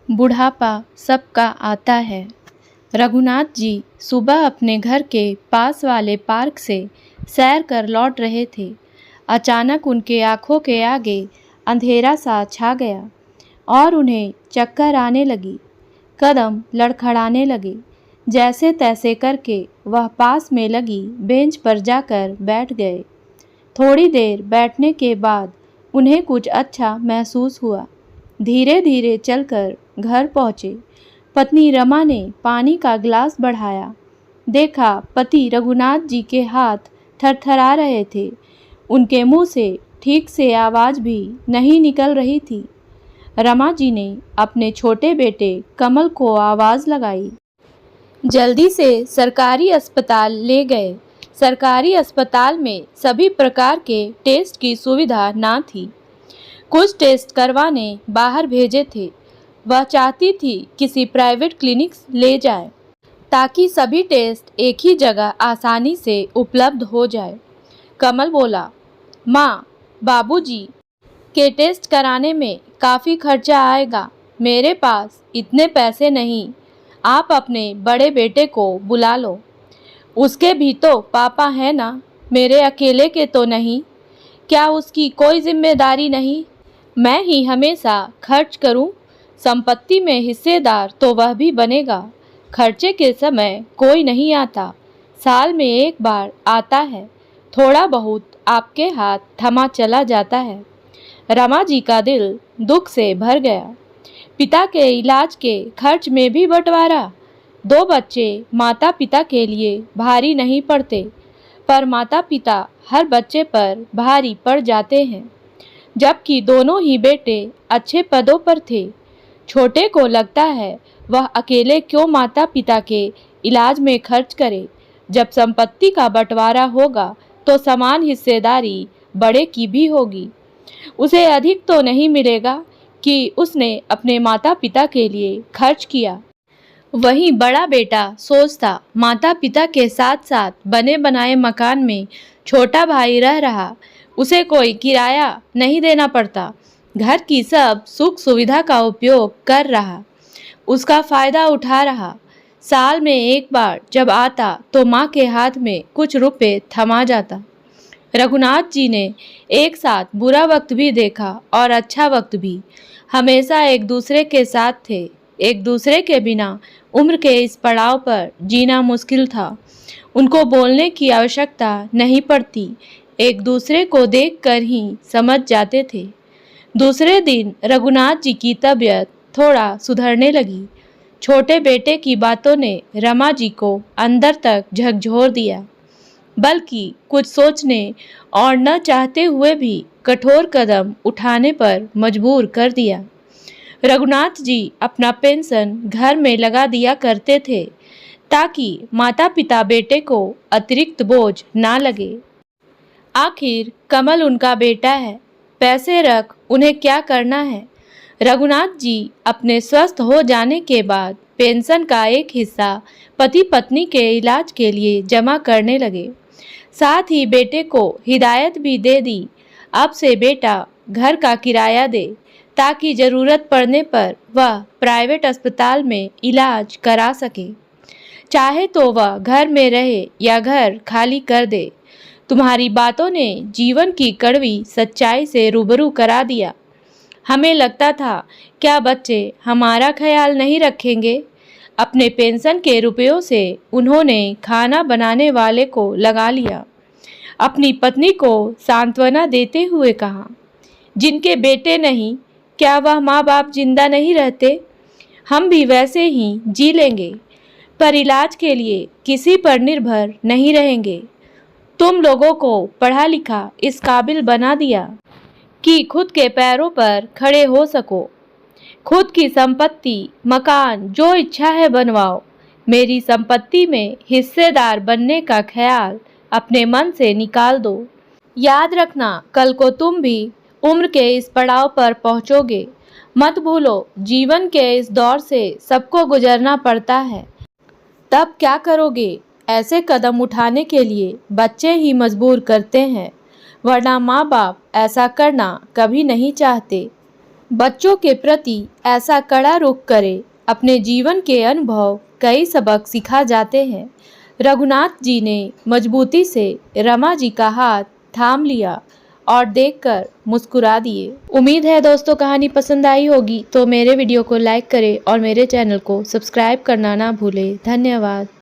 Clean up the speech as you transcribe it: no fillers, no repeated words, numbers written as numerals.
बुढ़ापा सबका आता है। रघुनाथ जी सुबह अपने घर के पास वाले पार्क से सैर कर लौट रहे थे। अचानक उनके आंखों के आगे अंधेरा सा छा गया और उन्हें चक्कर आने लगी। कदम लड़खड़ाने लगे। जैसे तैसे करके वह पास में लगी बेंच पर जाकर बैठ गए। थोड़ी देर बैठने के बाद उन्हें कुछ अच्छा महसूस हुआ। धीरे धीरे चलकर घर पहुँचे। पत्नी रमा ने पानी का गिलास बढ़ाया। देखा पति रघुनाथ जी के हाथ थरथरा रहे थे। उनके मुंह से ठीक से आवाज़ भी नहीं निकल रही थी। रमा जी ने अपने छोटे बेटे कमल को आवाज़ लगाई। जल्दी से सरकारी अस्पताल ले गए। सरकारी अस्पताल में सभी प्रकार के टेस्ट की सुविधा ना थी। कुछ टेस्ट करवाने बाहर भेजे थे। वह चाहती थी किसी प्राइवेट क्लिनिक ले जाए ताकि सभी टेस्ट एक ही जगह आसानी से उपलब्ध हो जाए। कमल बोला, माँ, बाबूजी के टेस्ट कराने में काफ़ी खर्चा आएगा। मेरे पास इतने पैसे नहीं। आप अपने बड़े बेटे को बुला लो। उसके भी तो पापा हैं ना, मेरे अकेले के तो नहीं। क्या उसकी कोई जिम्मेदारी नहीं? मैं ही हमेशा खर्च करूं? संपत्ति में हिस्सेदार तो वह भी बनेगा। खर्चे के समय कोई नहीं आता, साल में एक बार आता है। थोड़ा बहुत आपके हाथ थमा चला जाता है। रमा जी का दिल दुख से भर गया। पिता के इलाज के खर्च में भी बंटवारा। 2 बच्चे माता पिता के लिए भारी नहीं पड़ते, पर माता पिता हर बच्चे पर भारी पड़ जाते हैं। जबकि दोनों ही बेटे अच्छे पदों पर थे। छोटे को लगता है वह अकेले क्यों माता पिता के इलाज में खर्च करे। जब संपत्ति का बंटवारा होगा तो समान हिस्सेदारी बड़े की भी होगी। उसे अधिक तो नहीं मिलेगा कि उसने अपने माता पिता के लिए खर्च किया। वहीं बड़ा बेटा सोचता माता पिता के साथ साथ बने बनाए मकान में छोटा भाई रह रहा, उसे कोई किराया नहीं देना पड़ता, घर की सब सुख सुविधा का उपयोग कर रहा, उसका फ़ायदा उठा रहा। साल में एक बार जब आता तो माँ के हाथ में कुछ रुपए थमा जाता। रघुनाथ जी ने एक साथ बुरा वक्त भी देखा और अच्छा वक्त भी। हमेशा एक दूसरे के साथ थे। एक दूसरे के बिना उम्र के इस पड़ाव पर जीना मुश्किल था। उनको बोलने की आवश्यकता नहीं पड़ती, एक दूसरे को देखकर ही समझ जाते थे। दूसरे दिन रघुनाथ जी की तबीयत थोड़ा सुधरने लगी। छोटे बेटे की बातों ने रमा जी को अंदर तक झकझोर दिया, बल्कि कुछ सोचने और न चाहते हुए भी कठोर कदम उठाने पर मजबूर कर दिया। रघुनाथ जी अपना पेंशन घर में लगा दिया करते थे ताकि माता पिता बेटे को अतिरिक्त बोझ ना लगे। आखिर कमल उनका बेटा है, पैसे रख उन्हें क्या करना है। रघुनाथ जी अपने स्वस्थ हो जाने के बाद पेंशन का एक हिस्सा पति पत्नी के इलाज के लिए जमा करने लगे। साथ ही बेटे को हिदायत भी दे दी, अब से बेटा घर का किराया दे ताकि ज़रूरत पड़ने पर वह प्राइवेट अस्पताल में इलाज करा सके। चाहे तो वह घर में रहे या घर खाली कर दे। तुम्हारी बातों ने जीवन की कड़वी सच्चाई से रूबरू करा दिया। हमें लगता था क्या बच्चे हमारा ख्याल नहीं रखेंगे। अपने पेंशन के रुपयों से उन्होंने खाना बनाने वाले को लगा लिया। अपनी पत्नी को सांत्वना देते हुए कहा, जिनके बेटे नहीं, क्या वह माँ बाप जिंदा नहीं रहते? हम भी वैसे ही जी लेंगे, पर इलाज के लिए किसी पर निर्भर नहीं रहेंगे। तुम लोगों को पढ़ा लिखा इस काबिल बना दिया कि खुद के पैरों पर खड़े हो सको। खुद की संपत्ति, मकान जो इच्छा है बनवाओ। मेरी संपत्ति में हिस्सेदार बनने का ख्याल अपने मन से निकाल दो। याद रखना, कल को तुम भी उम्र के इस पड़ाव पर पहुंचोगे। मत भूलो, जीवन के इस दौर से सबको गुजरना पड़ता है। तब क्या करोगे? ऐसे कदम उठाने के लिए बच्चे ही मजबूर करते हैं, वरना माँ बाप ऐसा करना कभी नहीं चाहते। बच्चों के प्रति ऐसा कड़ा रुख करे। अपने जीवन के अनुभव कई सबक सिखा जाते हैं। रघुनाथ जी ने मजबूती से रमा जी का हाथ थाम लिया और देखकर मुस्कुरा दिए। उम्मीद है दोस्तों कहानी पसंद आई होगी, तो मेरे वीडियो को लाइक करें और मेरे चैनल को सब्सक्राइब करना ना भूलें। धन्यवाद।